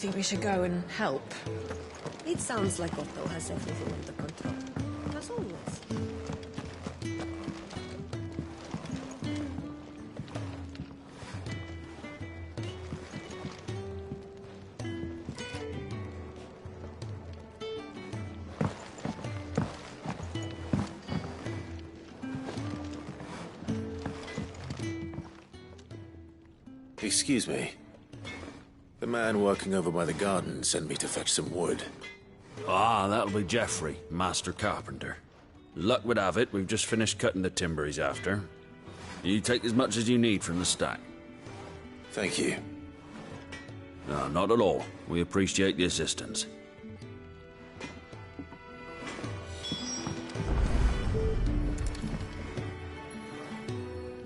think we should go and help? It sounds like Otto has everything under control. As always. Excuse me. The man working over by the garden sent me to fetch some wood. Ah, that'll be Geoffrey, master carpenter. Luck would have it, we've just finished cutting the timber he's after. You take as much as you need from the stack. Thank you. No, not at all. We appreciate the assistance.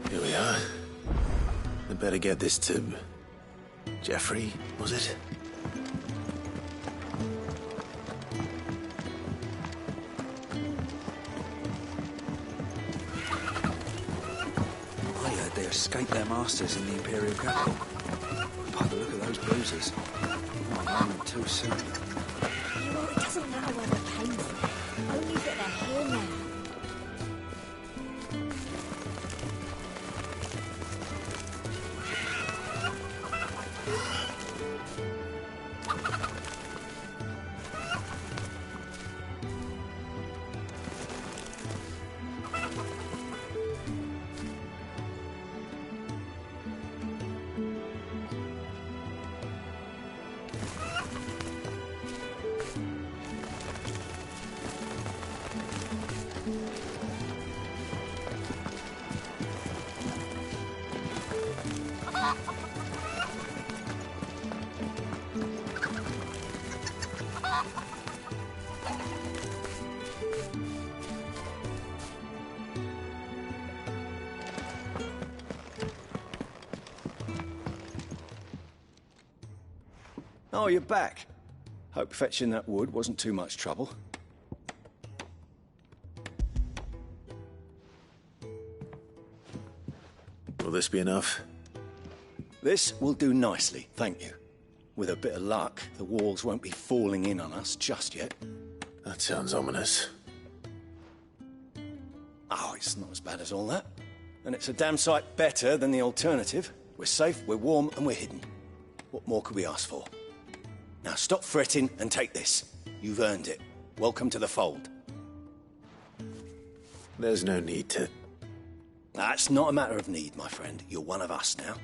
Here we are. I'd better get this to... Geoffrey, was it? I heard they escaped their masters in the Imperial capital. By the look of those bruises, not a moment too soon. Well, it doesn't matter where they came from. Only that they're here now. Oh, you're back. Hope fetching that wood wasn't too much trouble. Will this be enough? This will do nicely, thank you. With a bit of luck, the walls won't be falling in on us just yet. That sounds ominous. Oh, it's not as bad as all that. And it's a damn sight better than the alternative. We're safe, we're warm, and we're hidden. What more could we ask for? Now stop fretting and take this. You've earned it. Welcome to the fold. There's no need to... That's not a matter of need, my friend. You're one of us now.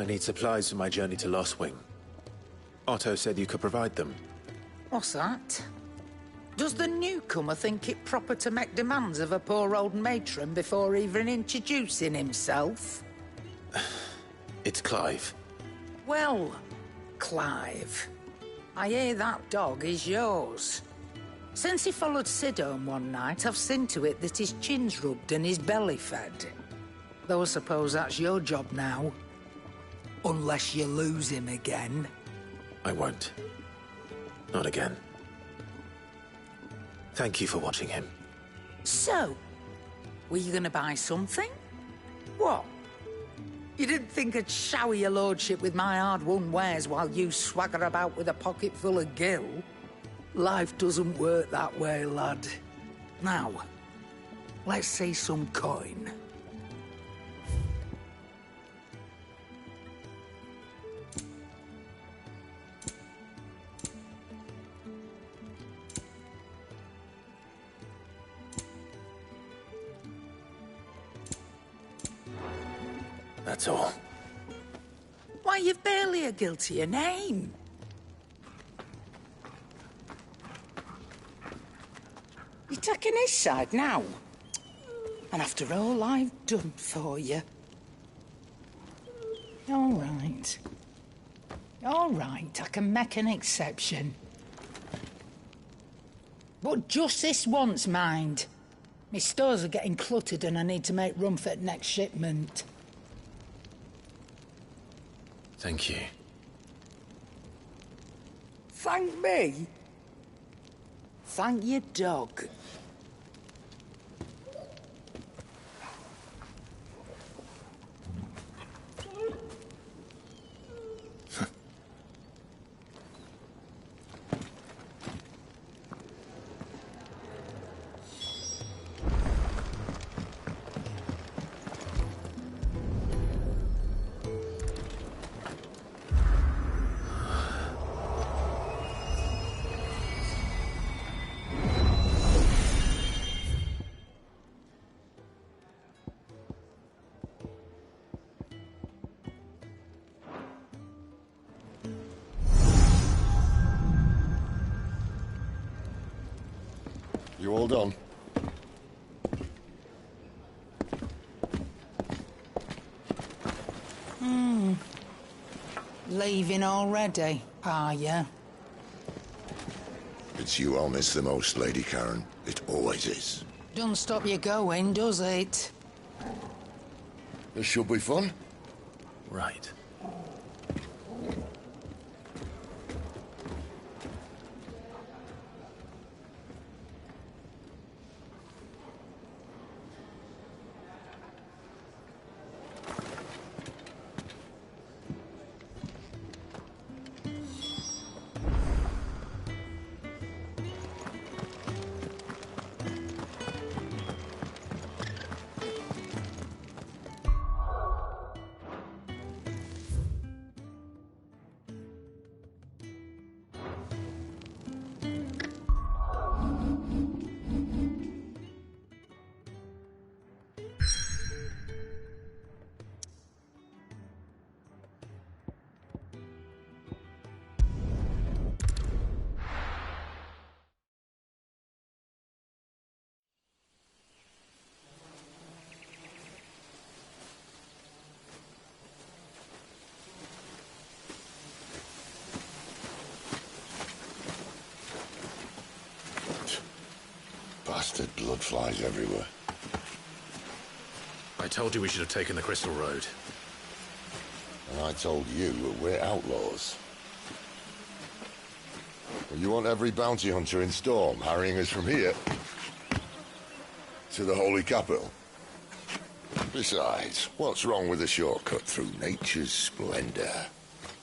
I need supplies for my journey to Lost Wing. Otto said you could provide them. What's that? Does the newcomer think it proper to make demands of a poor old matron before even introducing himself? It's Clive. Well, Clive, I hear that dog is yours. Since he followed Sid home one night, I've seen to it that his chin's rubbed and his belly fed. Though I suppose that's your job now. Unless you lose him again. I won't. Not again. Thank you for watching him. So, were you gonna buy something? What? You didn't think I'd shower your lordship with my hard-won wares while you swagger about with a pocket full of gil? Life doesn't work that way, lad. Now, let's see some coin. That's all. Why, you've barely a guiltier name. You're taking his side now? And after all I've done for you? All right. All right, I can make an exception. But just this once, mind. My stores are getting cluttered and I need to make room for the next shipment. Thank you. Thank me? Thank your dog. You all done? Leaving already, are you? It's you I'll miss the most, Lady Karen. It always is. Don't stop you going, does it? This should be fun. Right. Bastard blood flies everywhere. I told you we should have taken the Crystal Road. And I told you that we're outlaws. Well, you want every bounty hunter in Storm harrying us from here to the Holy Capital? Besides, what's wrong with a shortcut through nature's splendor?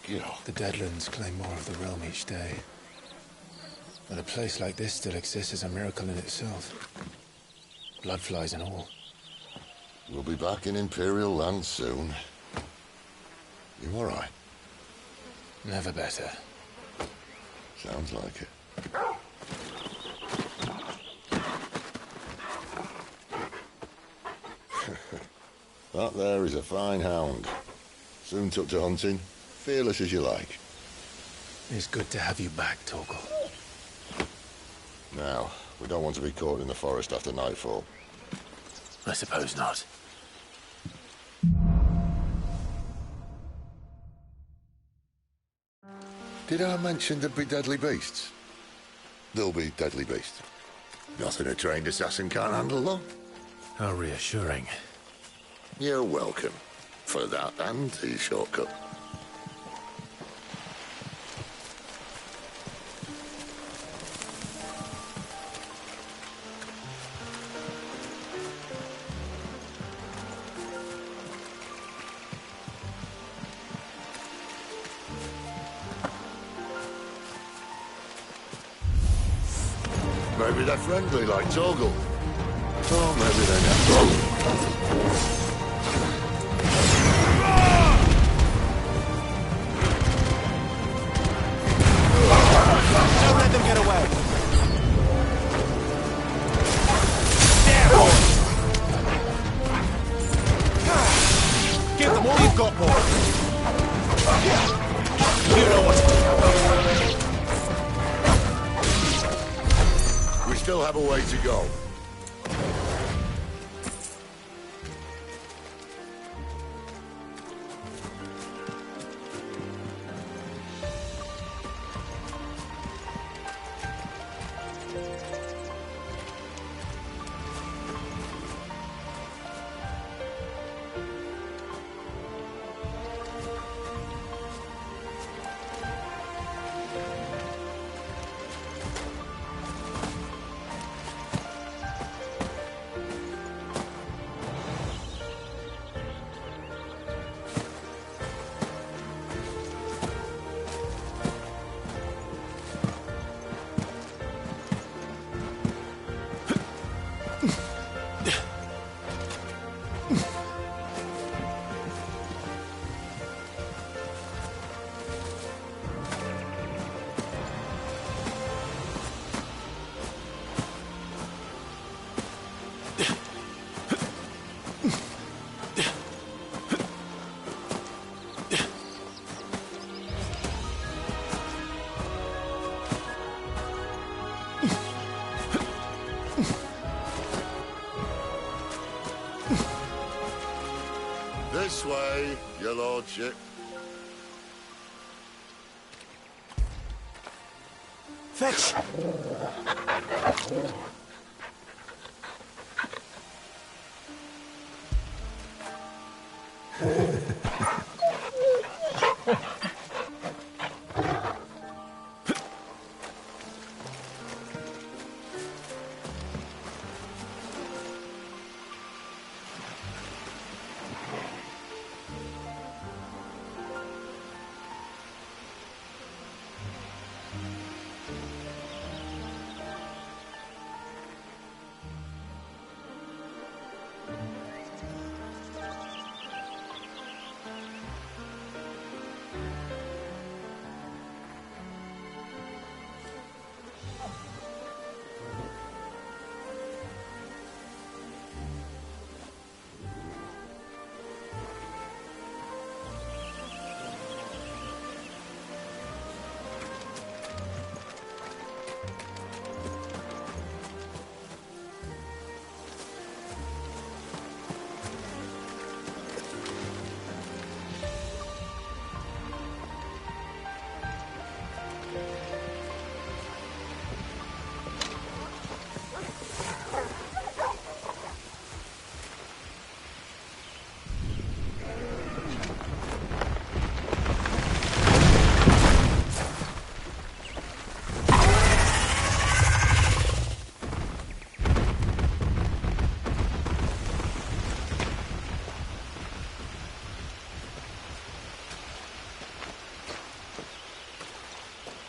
You know. The Deadlands claim more of the realm each day. But a place like this still exists is a miracle in itself. Bloodflies and all. We'll be back in Imperial land soon. You all right? Never better. Sounds like it. That there is a fine hound. Soon took to hunting. Fearless as you like. It's good to have you back, Torgal. Now, we don't want to be caught in the forest after nightfall. I suppose not. Did I mention there'd be deadly beasts? There'll be deadly beasts. Nothing a trained assassin can't handle, though. How reassuring. You're welcome. For that and the shortcut. Maybe they're friendly like Torgal. Or maybe they're not. Don't let them get away. There, boy. Give them all you've got, boy. You know what to do. We still have a way to go. This way, your lordship. Fetch!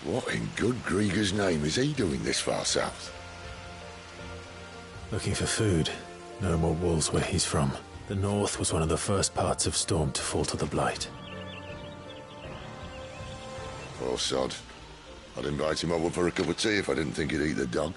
What in good Grieger's name is he doing this far south? Looking for food. No more wolves where he's from. The north was one of the first parts of Storm to fall to the Blight. Poor sod. I'd invite him over for a cup of tea if I didn't think he'd eat the dog.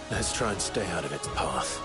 Let's try and stay out of its path.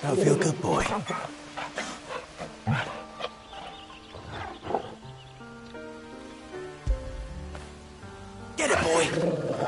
That'll feel good, boy. Get it, boy!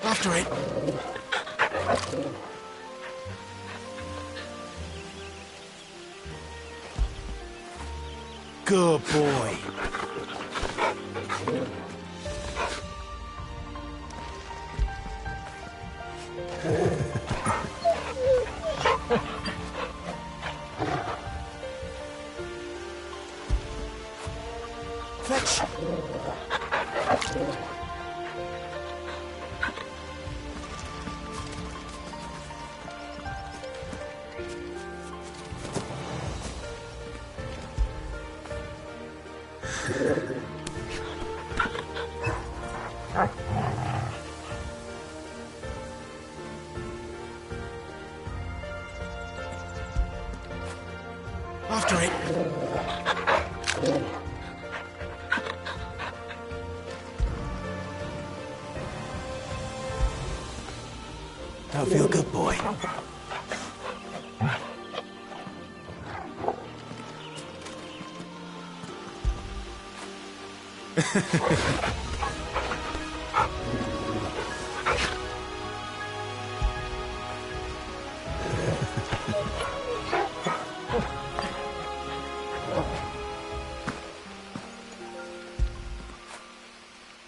After it. Good boy. Fetch! After it. That'll feel good, boy.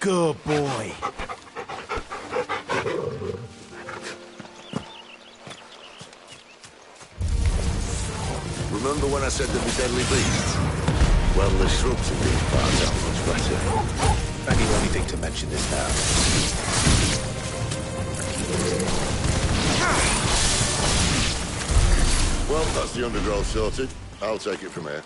Good boy. Remember when I said there'd be deadly beasts? Well, the shrubs in these parts are much better. And you only think to mention this now. Well, that's the undergrowth sorted. I'll take it from here.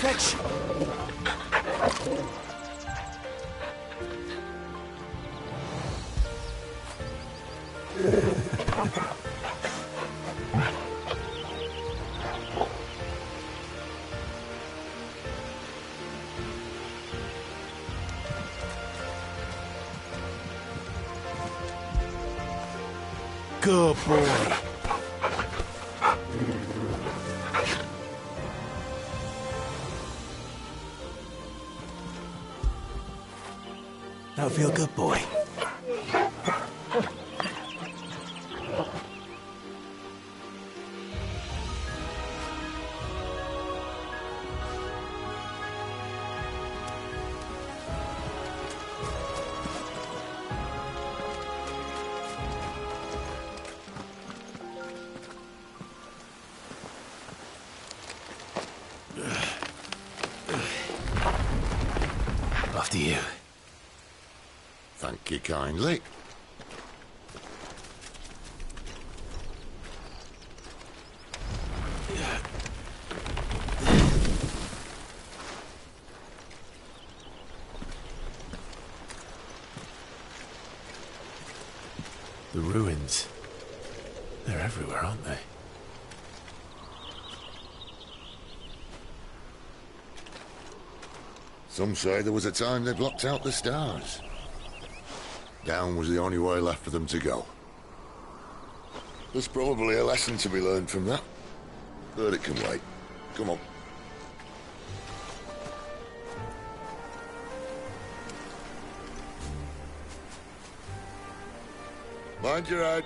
Fetch! Good boy. That'll feel good, boy. After you. Thank you kindly. The ruins. They're everywhere, aren't they? Some say there was a time they blocked out the stars. Down was the only way left for them to go. There's probably a lesson to be learned from that. But it can wait. Come on. Mind your head.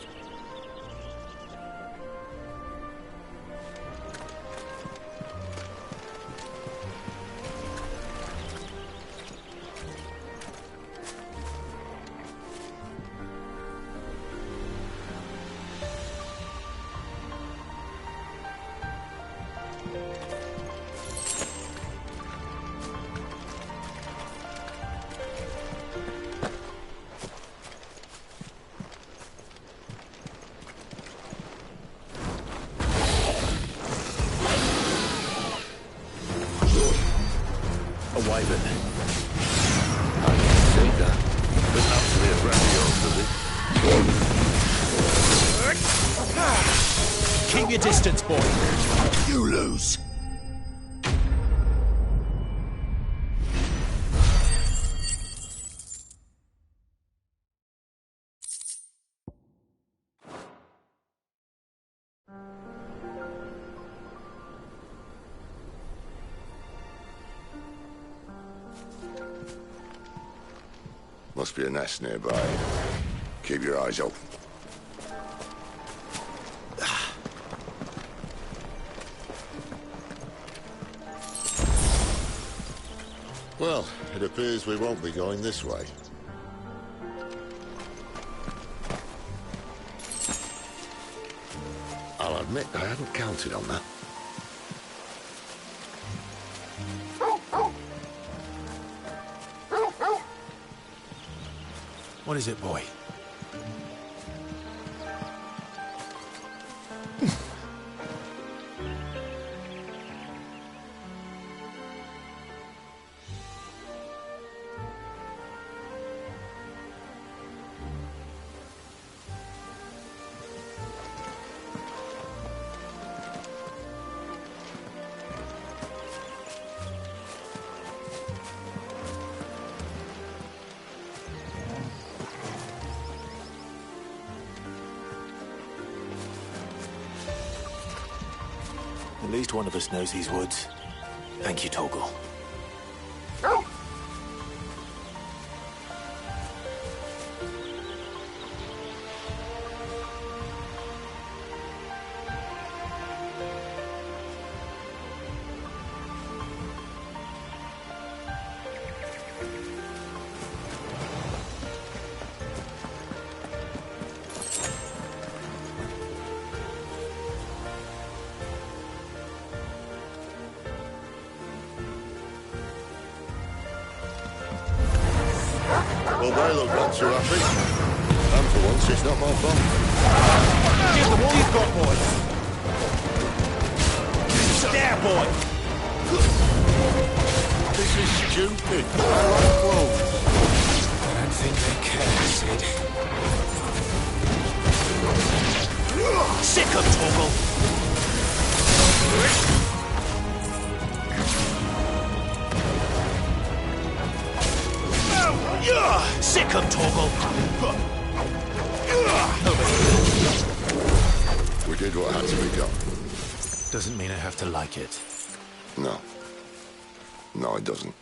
Keep your distance, boy. You lose. Must be a nest nearby. Keep your eyes open. Well, it appears we won't be going this way. I'll admit I hadn't counted on that. What is it, boy? At least one of us knows these woods. Thank you, Torgal. Well, they look not too happy. And for once, it's not my fault. Give them all you've got, boy! There, boy! This is stupid. I like clothes. I don't think they care, Sid. Sick of Torgal! Sick of Torgal! We did what had to be done. Doesn't mean I have to like it. No. No, it doesn't.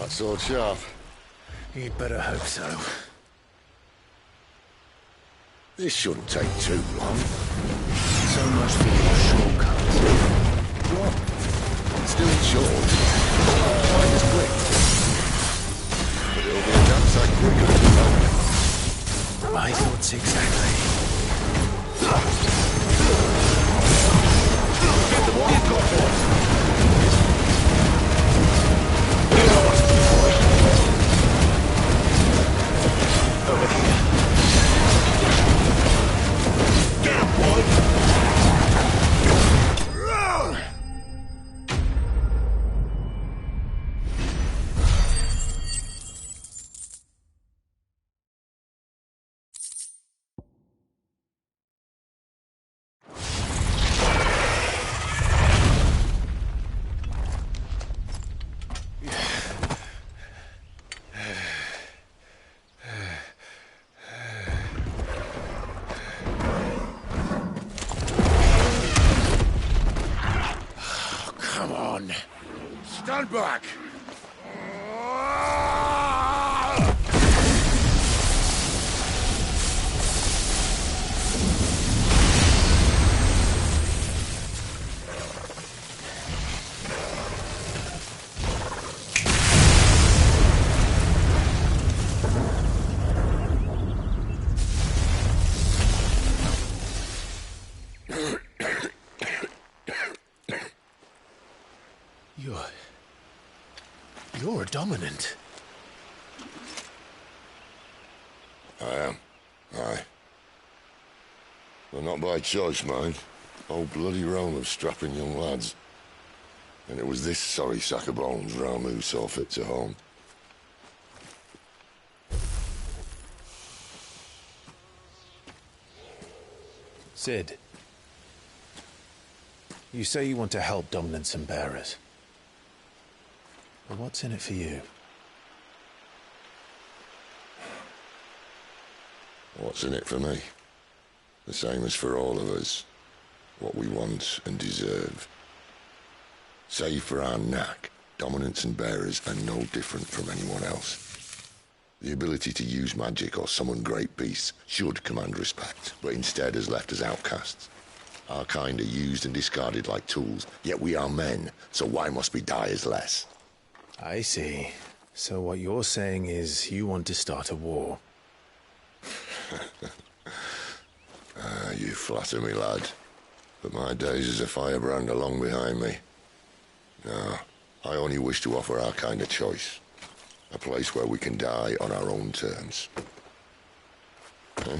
Sword sharp. You'd better hope so. This shouldn't take too long. So much for your shortcuts. What? Still short. Mine is quick. But it'll be a damn sight quicker than mine. My thoughts exactly. Get them all you've got, boy! Over here. Get him, boy! Stand back! You're a dominant. I am. Aye. But not by choice, mind. Old bloody Rome of strapping young lads. And it was this sorry sack of bones Ramu saw fit to home. Sid. You say you want to help dominants and bearers. But what's in it for you? What's in it for me? The same as for all of us. What we want and deserve. Save for our knack, dominants and bearers are no different from anyone else. The ability to use magic or summon great beasts should command respect, but instead has left us outcasts. Our kind are used and discarded like tools, yet we are men, so why must we die as less? I see. So what you're saying is you want to start a war. You flatter me, lad. But my days as a firebrand are long behind me. No, I only wish to offer our kind a choice. A place where we can die on our own terms. Huh?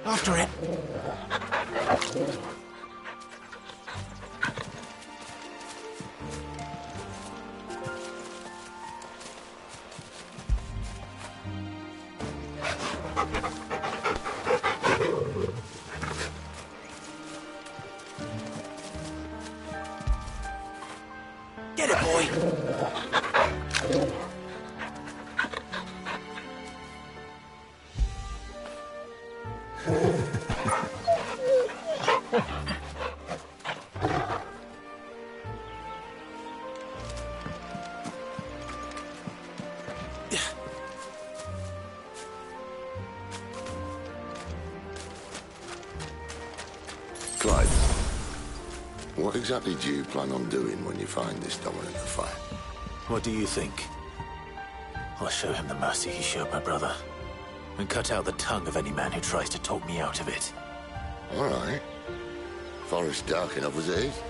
After it. Get it, boy! Clyde, what exactly do you plan on doing when you find this dominant of fire? What do you think? I'll show him the mercy he showed my brother, and cut out the tongue of any man who tries to talk me out of it. All right. Forest dark enough as it is.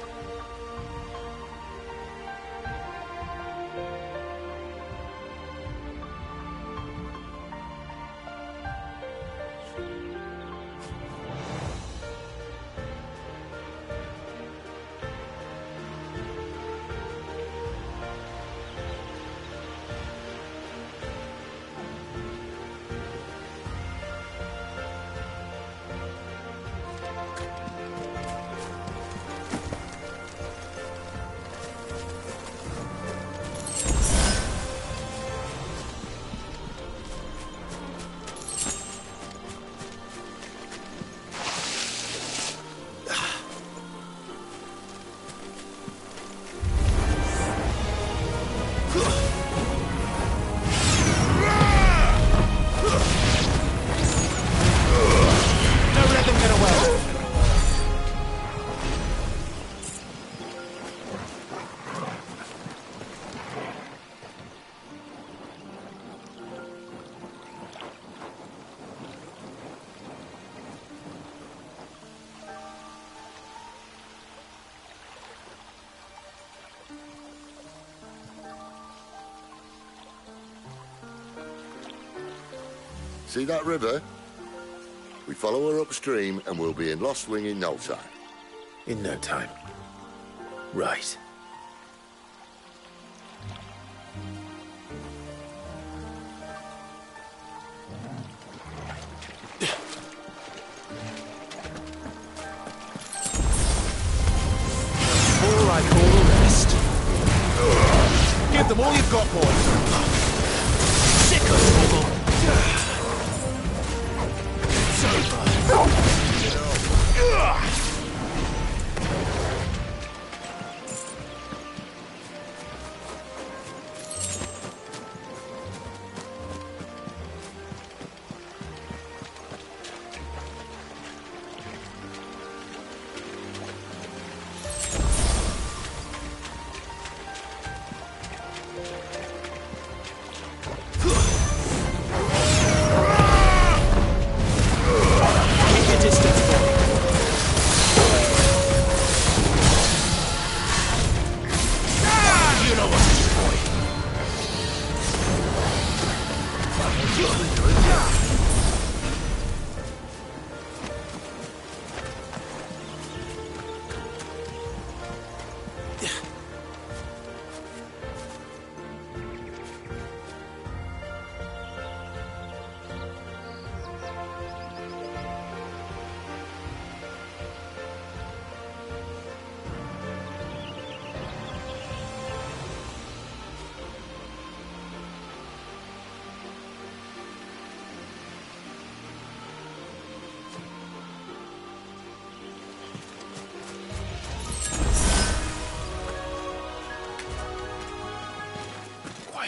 See that river? We follow her upstream and we'll be in Lost Wing in no time. In no time. Right. All right, all the rest. Give them all you've got, boys. Sick of trouble.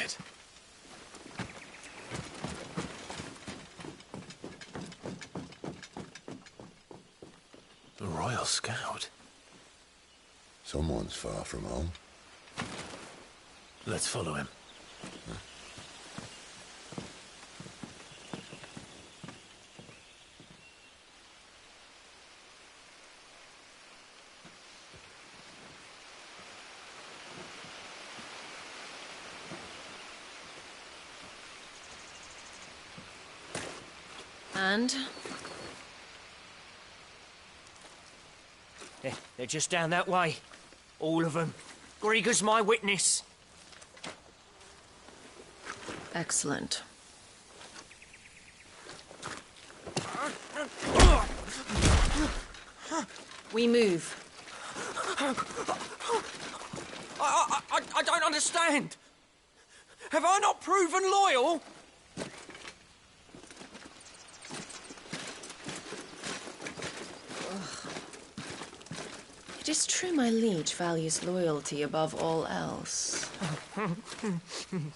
ahead. A Royal Scout? Someone's far from home. Let's follow him. And? They're just down that way. All of them. Grieger's my witness. Excellent. We move. I don't understand. Have I not proven loyal? It is true my liege values loyalty above all else.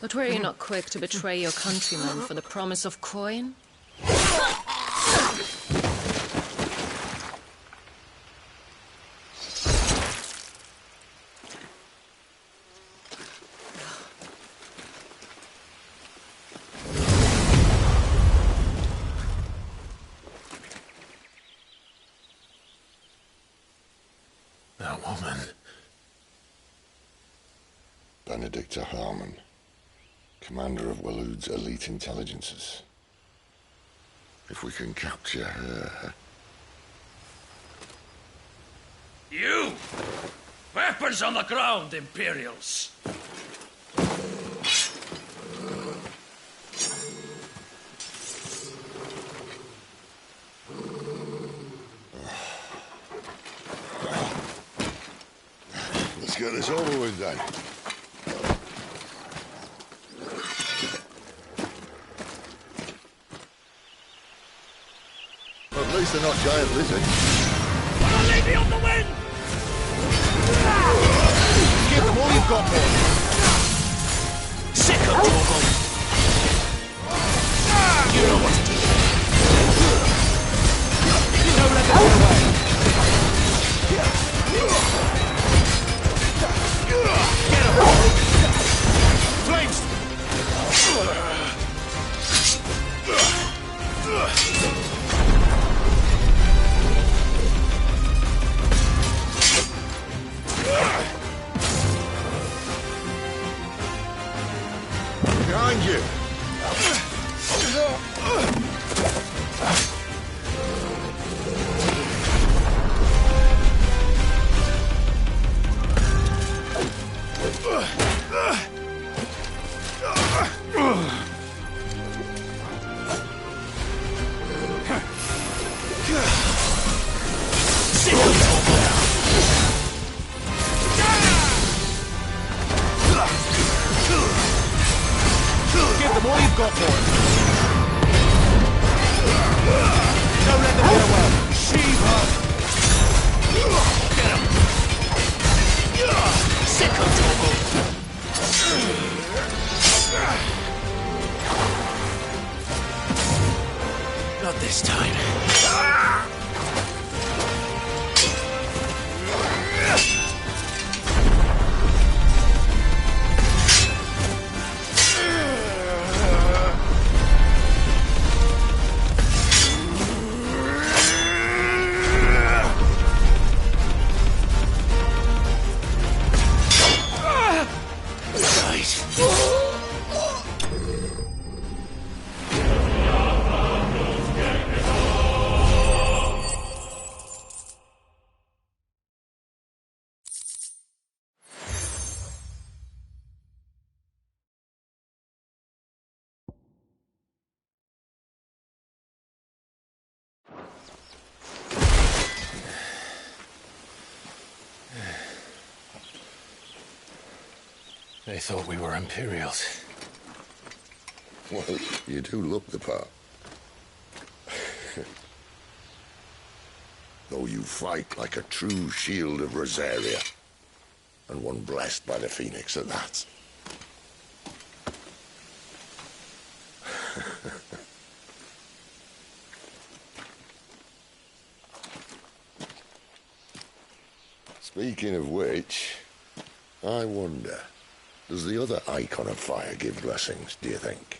But were you not quick to betray your countrymen for the promise of coin? That woman. Benedicta Harmon, commander of Waloed's elite intelligences. If we can capture her... You! Weapons on the ground, Imperials! Let's get this over with then. At least they're not giant lizards. Don't leave me on the wind! Give them all you've got, boy. Sick of Torgal. You know what to do. Don't let them get away. Get him! Flames! Behind you! Give them all you've got, boy. Don't let them get away. Shiva! Get him! Sick of Torgal. Not this time. They thought we were Imperials. Well, you do look the part. Though you fight like a true shield of Rosaria. And one blessed by the Phoenix at that. Speaking of which, I wonder, does the other icon of fire give blessings, do you think?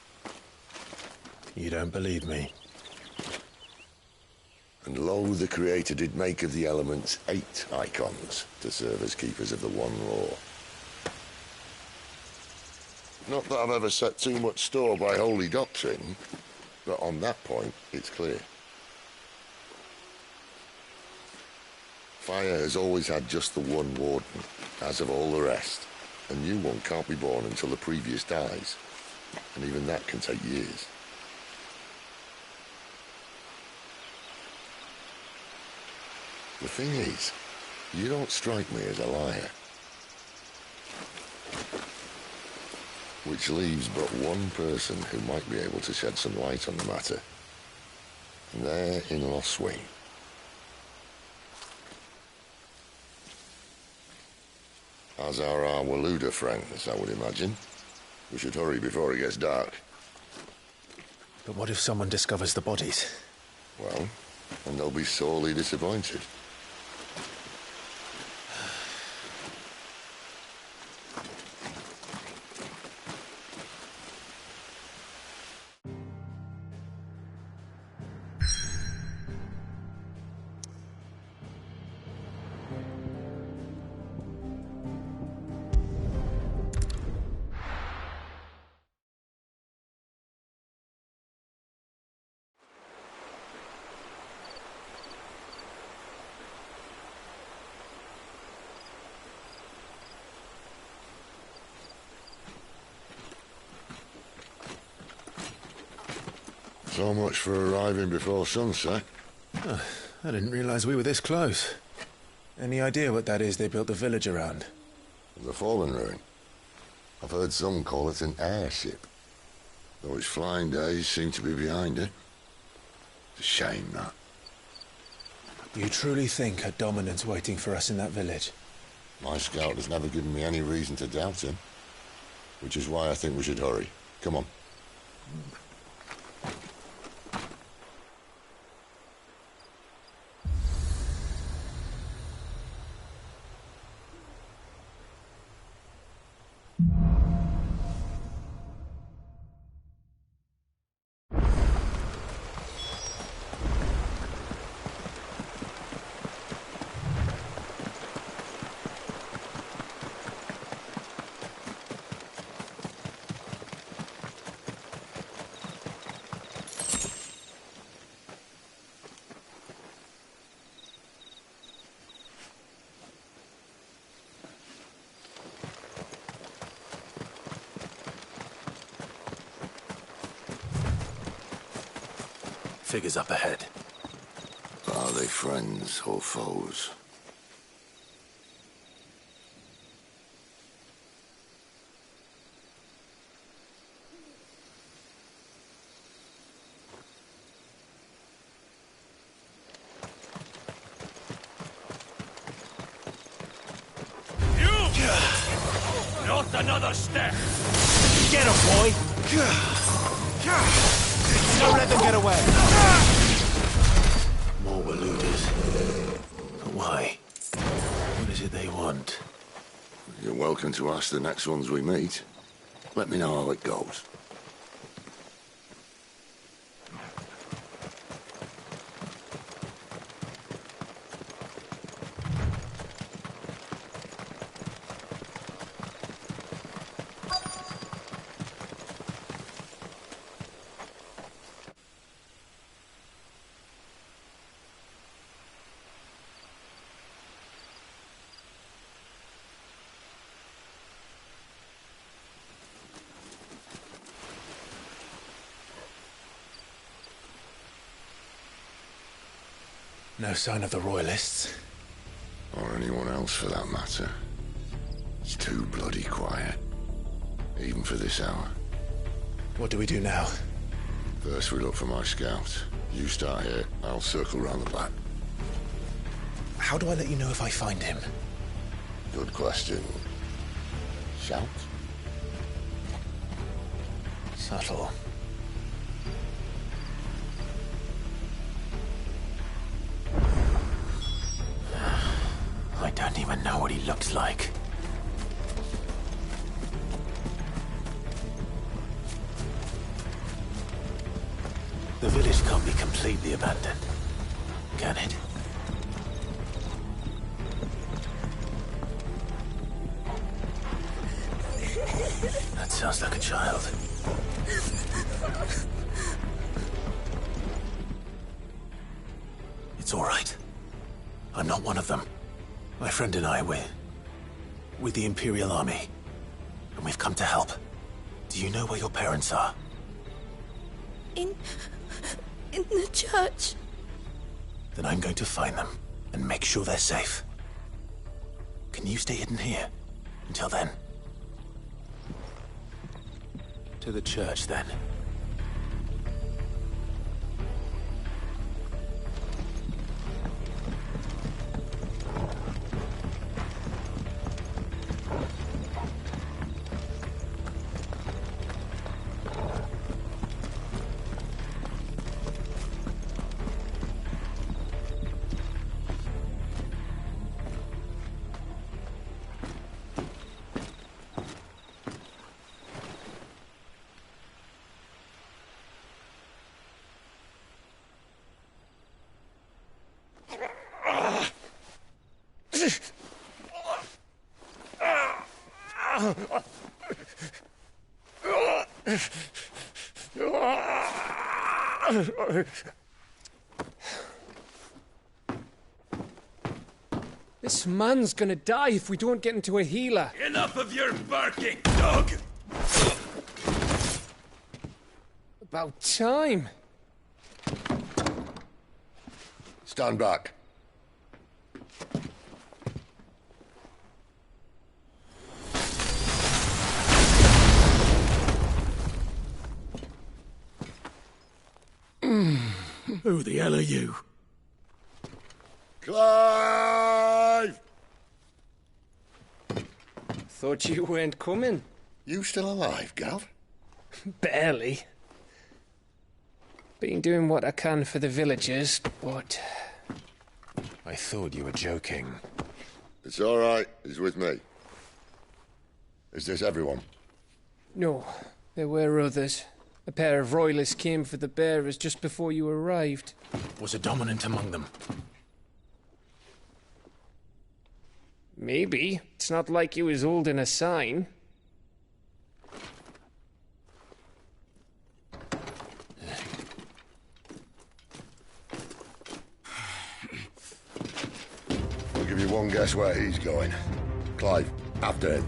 You don't believe me? And lo, the Creator did make of the elements 8 icons to serve as keepers of the one law. Not that I've ever set too much store by holy doctrine, but on that point, it's clear. Fire has always had just the one warden, as of all the rest. A new one can't be born until the previous dies, and even that can take years. The thing is, you don't strike me as a liar. Which leaves but one person who might be able to shed some light on the matter. And they're in Lost Swing. As are our Waluda friends, I would imagine. We should hurry before it gets dark. But what if someone discovers the bodies? Well, and they'll be sorely disappointed. So much for arriving before sunset. Oh, I didn't realize we were this close. Any idea what that is they built the village around? The fallen ruin. I've heard some call it an airship. Though its flying days seem to be behind it. It's a shame, that. You truly think a dominant's waiting for us in that village? My scout has never given me any reason to doubt him. Which is why I think we should hurry. Come on. Figures up ahead. Are they friends or foes? Not another step! Get him, boy! Don't let them get away! More Waludas. But why? What is it they want? You're welcome to ask the next ones we meet. Let me know how it goes. No sign of the Royalists. Or anyone else for that matter. It's too bloody quiet. Even for this hour. What do we do now? First we look for my scout. You start here, I'll circle round the back. How do I let you know if I find him? Good question. Shout? Subtle. I don't don't even know what he looks like. The village can't be completely abandoned, can it? That sounds like a child. It's all right. I'm not one of them. My friend and I, we're with the Imperial Army, and we've come to help. Do you know where your parents are? In the church. Then I'm going to find them and make sure they're safe. Can you stay hidden here until then? To the church, then. This man's gonna die if we don't get into a healer. Enough of your barking, dog! About time. Stand back. Who the hell are you? Clive! Thought you weren't coming. You still alive, Gav? Barely. Been doing what I can for the villagers, but... I thought you were joking. It's all right. He's with me. Is this everyone? No, there were others. A pair of royalists came for the bearers just before you arrived. Was a dominant among them? Maybe. It's not like he was holding a sign. I'll give you one guess where he's going. Clive, after him.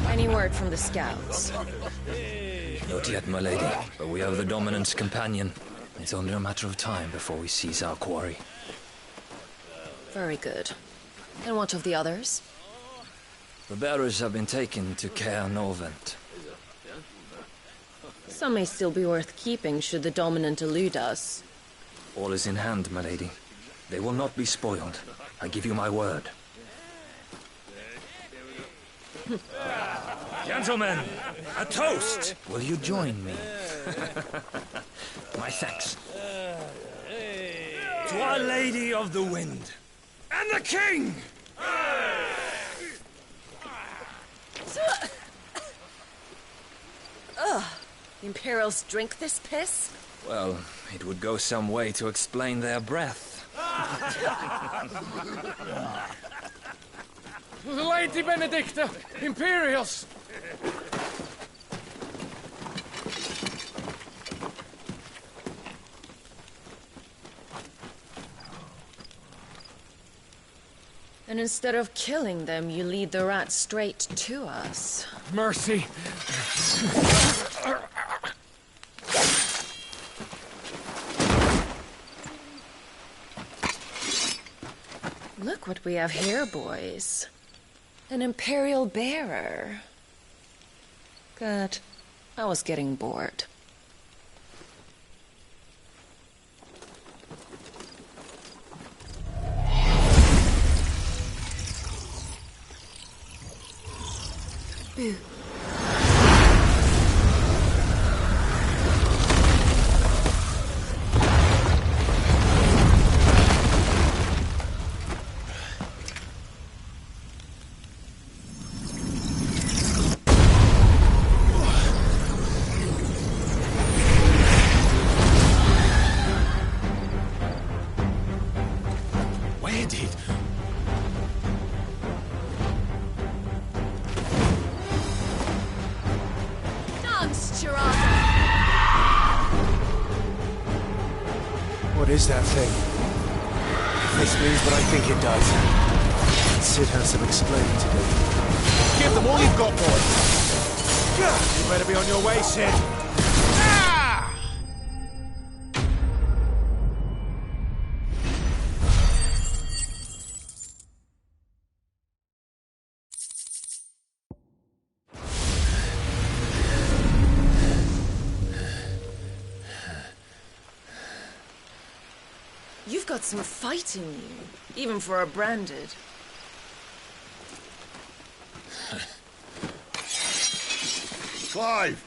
Any word from the scouts? Not yet, my lady, but we have the Dominant's companion. It's only a matter of time before we seize our quarry. Very good. And what of the others? The bearers have been taken to Caer Novent. Some may still be worth keeping should the Dominant elude us. All is in hand, my lady. They will not be spoiled. I give you my word. Gentlemen, a toast! Will you join me? My thanks. To Our Lady of the Wind and the King! Ugh. The Imperials drink this piss? Well, it would go some way to explain their breath. Lady Benedicta! Imperials! And instead of killing them, you lead the rats straight to us. Mercy! what we have here, boys. An Imperial bearer. Good. I was getting bored. Boo. Where did... What is that thing? If this means what I think it does, Sid has some explaining to do. Give them all you've got, boy! You better be on your way, Sid! You've got some fight in you, even for a branded. Clive!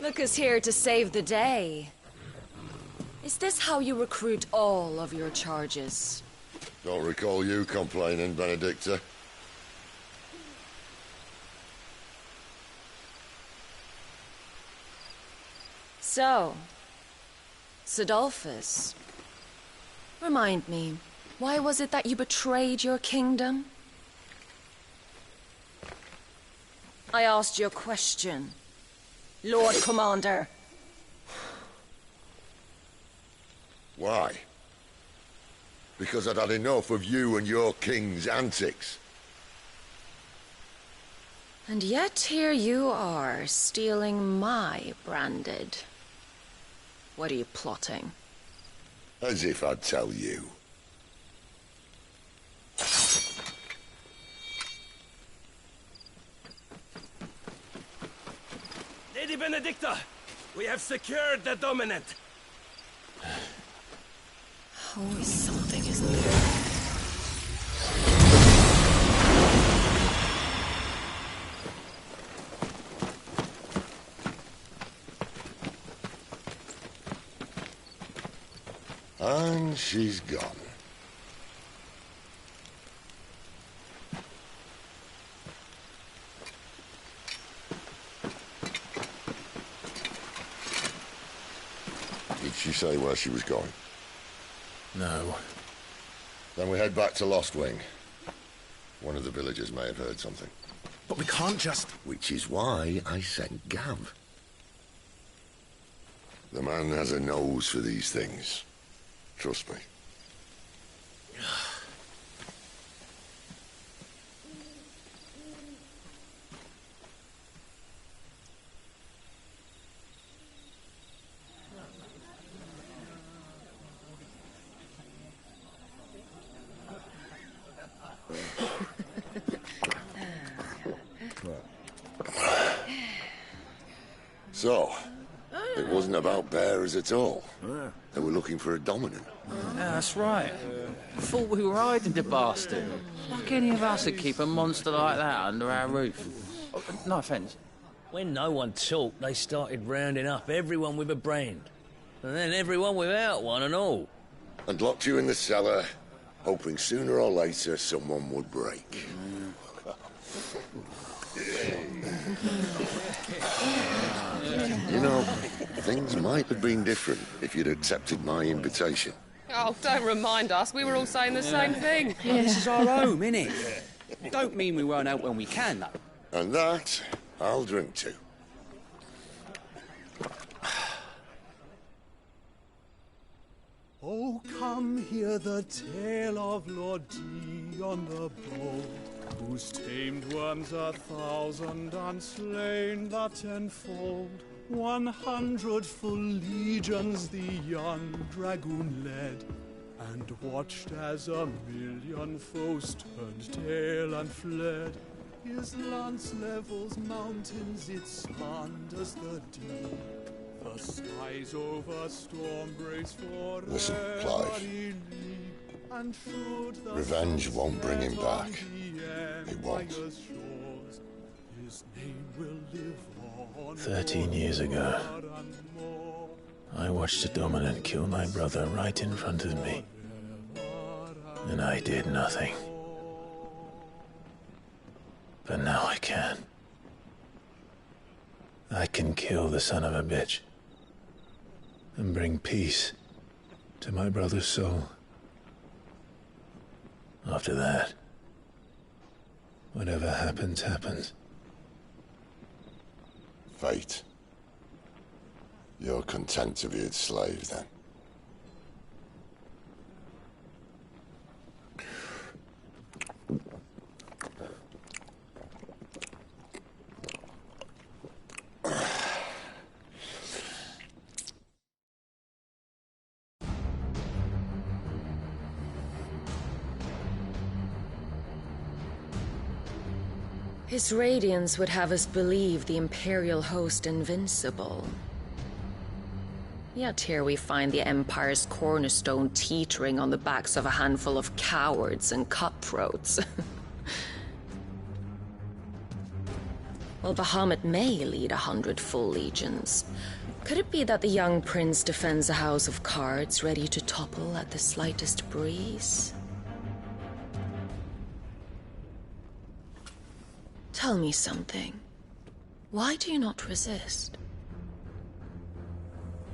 Look who's here to save the day. Is this how you recruit all of your charges? Don't recall you complaining, Benedicta. So, Sidolphus, remind me, why was it that you betrayed your kingdom? I asked you a question, Lord Commander. Why? Because I'd had enough of you and your king's antics. And yet here you are, stealing my branded. What are you plotting? As if I'd tell you. Lady Benedicta, we have secured the dominant. Always something, isn't there? And she's gone. Did she say where she was going? No. Then we head back to Lost Wing. One of the villagers may have heard something. But we can't just... Which is why I sent Gav. The man has a nose for these things. Trust me. So, it wasn't about bearers at all. They were looking for a dominant. Yeah, that's right. Thought we were hiding the bastard. Like any of us would keep a monster like that under our roof. Oh, no offence. When no one talked, they started rounding up everyone with a brand. And then everyone without one and all. And locked you in the cellar, hoping sooner or later someone would break. You know, things might have been different if you'd accepted my invitation. Oh, don't remind us. We were all saying the same thing. This is our home, innit? Don't mean we won't out when we can, though. And that, I'll drink to. Oh, come hear the tale of Lord Dion the Bold, who's tamed worms 1,000 and slain the 10-fold. 100 full legions the young dragoon led, and watched as 1,000,000 foes turned tail and fled. His lance levels mountains, it spanned as the deep. The skies over storm breaks for Listen, Clive. Revenge won't bring him back. It won't. 13 years ago, I watched a dominant kill my brother right in front of me. And I did nothing. But now I can. I can kill the son of a bitch and bring peace to my brother's soul. After that, whatever happens, happens. Fate. You're content to be its slave, then? His radiance would have us believe the Imperial host invincible. Yet here we find the Empire's cornerstone teetering on the backs of a handful of cowards and cutthroats. Well, Bahamut may lead 100 full legions. Could it be that the young prince defends a house of cards ready to topple at the slightest breeze? Tell me something. Why do you not resist?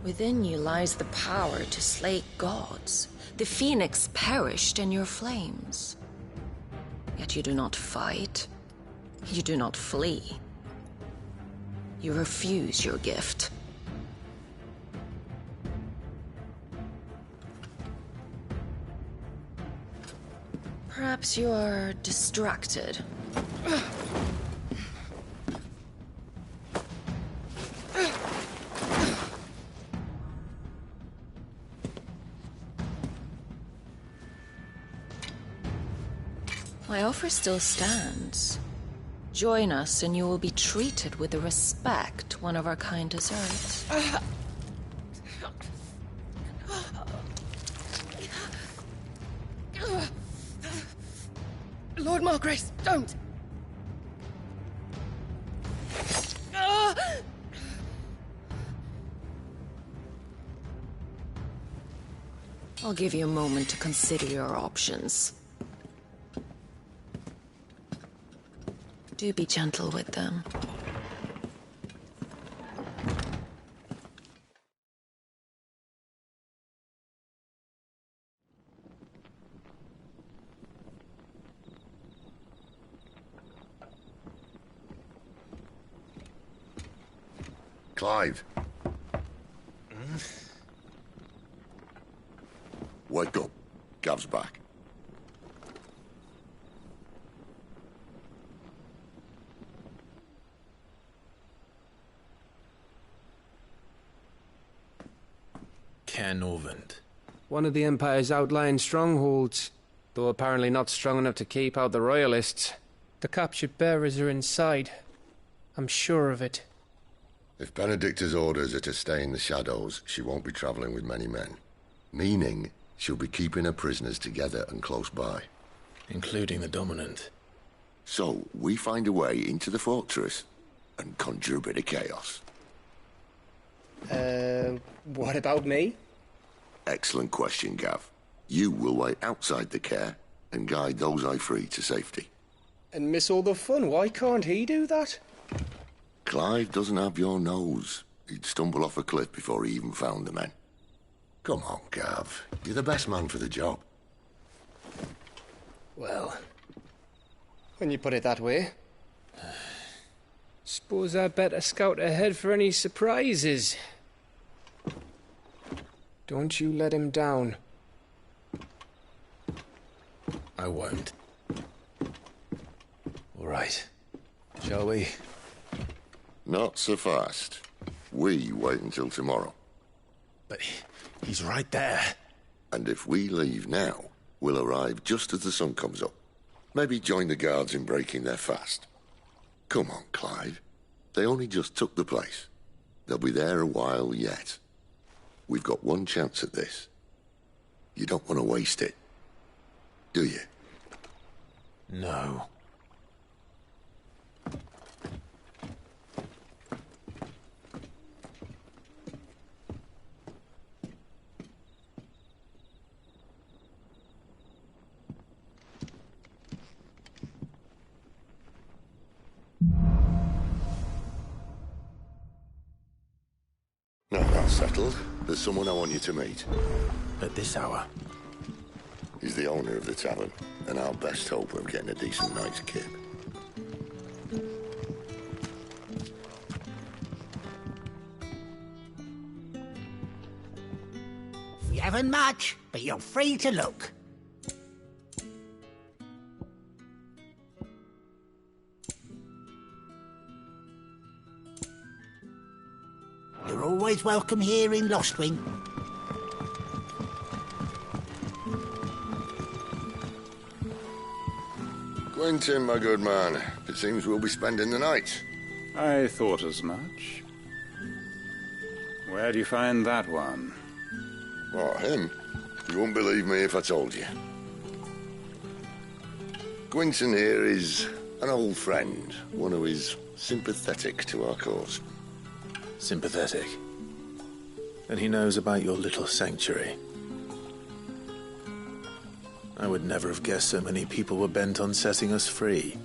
Within you lies the power to slay gods. The phoenix perished in your flames. Yet you do not fight. You do not flee. You refuse your gift. Perhaps you are distracted. My offer still stands. Join us and you will be treated with the respect one of our kind deserves. Lord Margrace, don't! I'll give you a moment to consider your options. Do be gentle with them. Clive. Wake up. Gav's back. Canovant. One of the Empire's outlying strongholds, though apparently not strong enough to keep out the Royalists. The captured bearers are inside. I'm sure of it. If Benedicta's orders are to stay in the shadows, she won't be travelling with many men. Meaning, she'll be keeping her prisoners together and close by. Including the Dominant. So, we find a way into the fortress and conjure a bit of chaos. What about me? Excellent question, Gav. You will wait outside the care and guide those I free to safety. And miss all the fun. Why can't he do that? Clive doesn't have your nose. He'd stumble off a cliff before he even found the men. Come on, Gav. You're the best man for the job. Well, when you put it that way. Suppose I'd better scout ahead for any surprises. Don't you let him down. I won't. All right. Shall we? Not so fast. we wait until tomorrow. But he's right there. And if we leave now, we'll arrive just as the sun comes up. Maybe join the guards in breaking their fast. Come on, Clive. They only just took the place. They'll be there a while yet. We've got one chance at this. You don't want to waste it, do you? No. Now that's settled. There's someone I want you to meet. At this hour? He's the owner of the tavern, and our best hope of getting a decent night's kip. We haven't much, but you're free to look. You're always welcome here in Lostwing. Quentin, my good man. It seems we'll be spending the night. I thought as much. Where do you find that one? What, him? You wouldn't believe me if I told you. Quentin here is an old friend, one who is sympathetic to our cause. Sympathetic? And he knows about your little sanctuary. I would never have guessed so many people were bent on setting us free.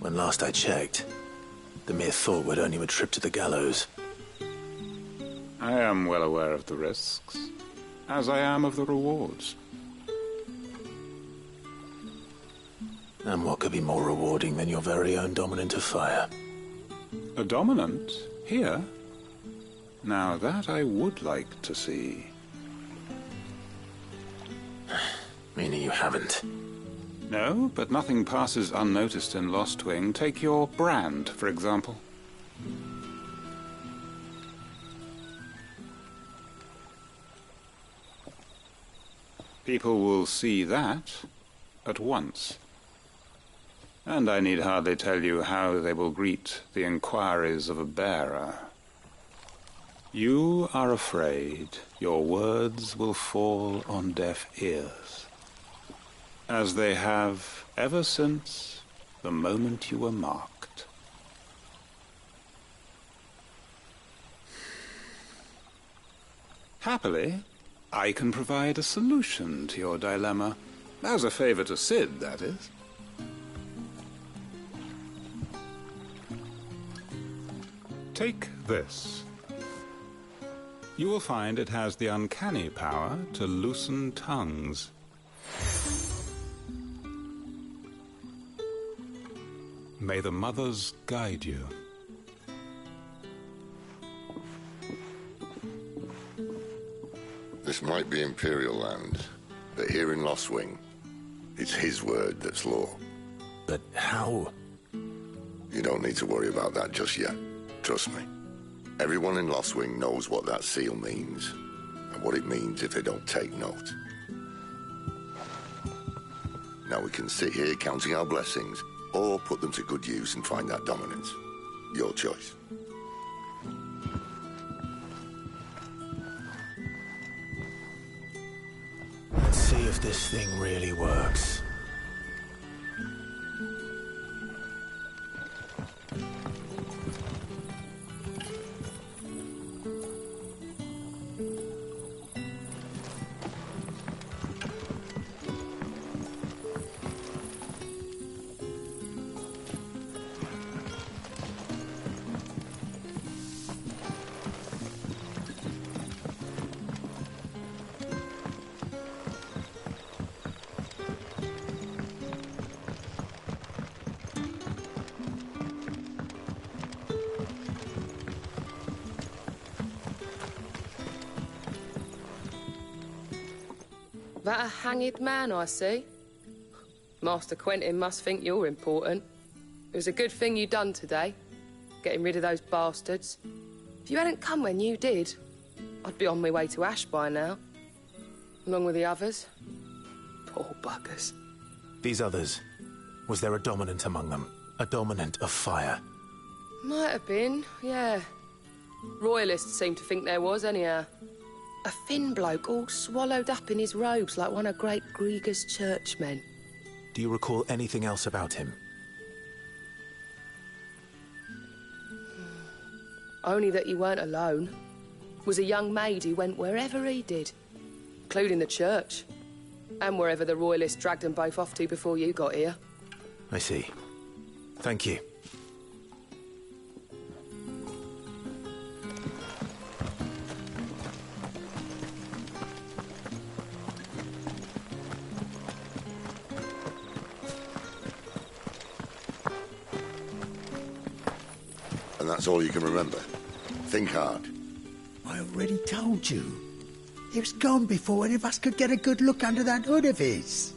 When last I checked, the mere thought would earn you a trip to the gallows. I am well aware of the risks, as I am of the rewards. And what could be more rewarding than your very own dominant of fire? A dominant? Here? Now that I would like to see. Meaning you haven't? No, but nothing passes unnoticed in Lostwing. Take your brand, for example. People will see that at once. And I need hardly tell you how they will greet the inquiries of a bearer. You are afraid your words will fall on deaf ears, as they have ever since the moment you were marked. Happily, I can provide a solution to your dilemma, as a favor to Sid, that is. Take this. You will find it has the uncanny power to loosen tongues. May the mothers guide you. This might be Imperial land, but here in Lostwing, it's his word that's law. But how? You don't need to worry about that just yet. Trust me. Everyone in Lostwing knows what that seal means, and what it means if they don't take note. Now we can sit here counting our blessings, or put them to good use and find that dominance. Your choice. Let's see if this thing really works. That a hanged man I see? Master Quentin must think you're important. It was a good thing you done today. getting rid of those bastards. If you hadn't come when you did, I'd be on my way to Ash by now. Along with the others. Poor buggers. These others, was there a dominant among them? A dominant of fire? Might have been, yeah. Royalists seem to think there was, anyhow. A thin bloke all swallowed up in his robes like one of Great Grieger's churchmen. Do you recall anything else about him? Only that he weren't alone. Was a young maid who went wherever he did, including the church, and wherever the Royalists dragged them both off to before you got here. I see. Thank you. And that's all you can remember. Think hard. I already told you. He was gone before any of us could get a good look under that hood of his.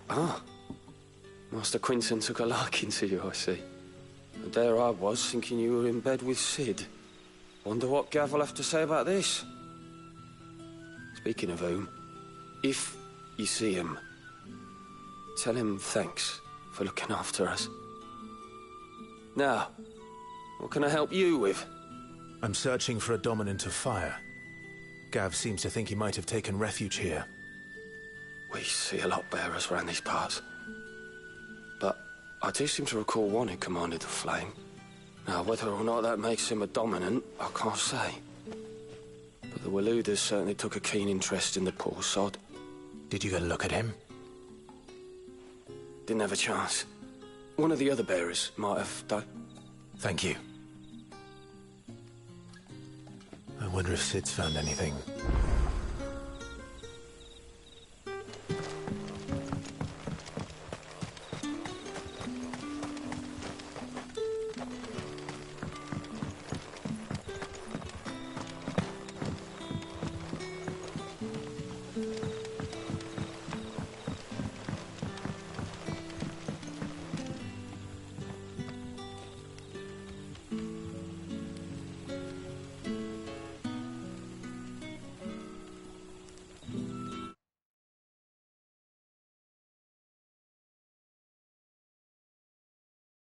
Ah. Master Quinton took a liking to you, I see. And there I was, thinking you were in bed with Sid. Wonder what Gav will have to say about this. Speaking of whom, if you see him, tell him thanks for looking after us. Now, what can I help you with? I'm searching for a dominant of fire. Gav seems to think he might have taken refuge here. We see a lot bearers around these parts. But I do seem to recall one who commanded the flame. Now, whether or not that makes him a dominant, I can't say. But the Waluders certainly took a keen interest in the poor sod. Did you get a look at him? Didn't have a chance. One of the other bearers might have done. Thank you. I wonder if Sid's found anything.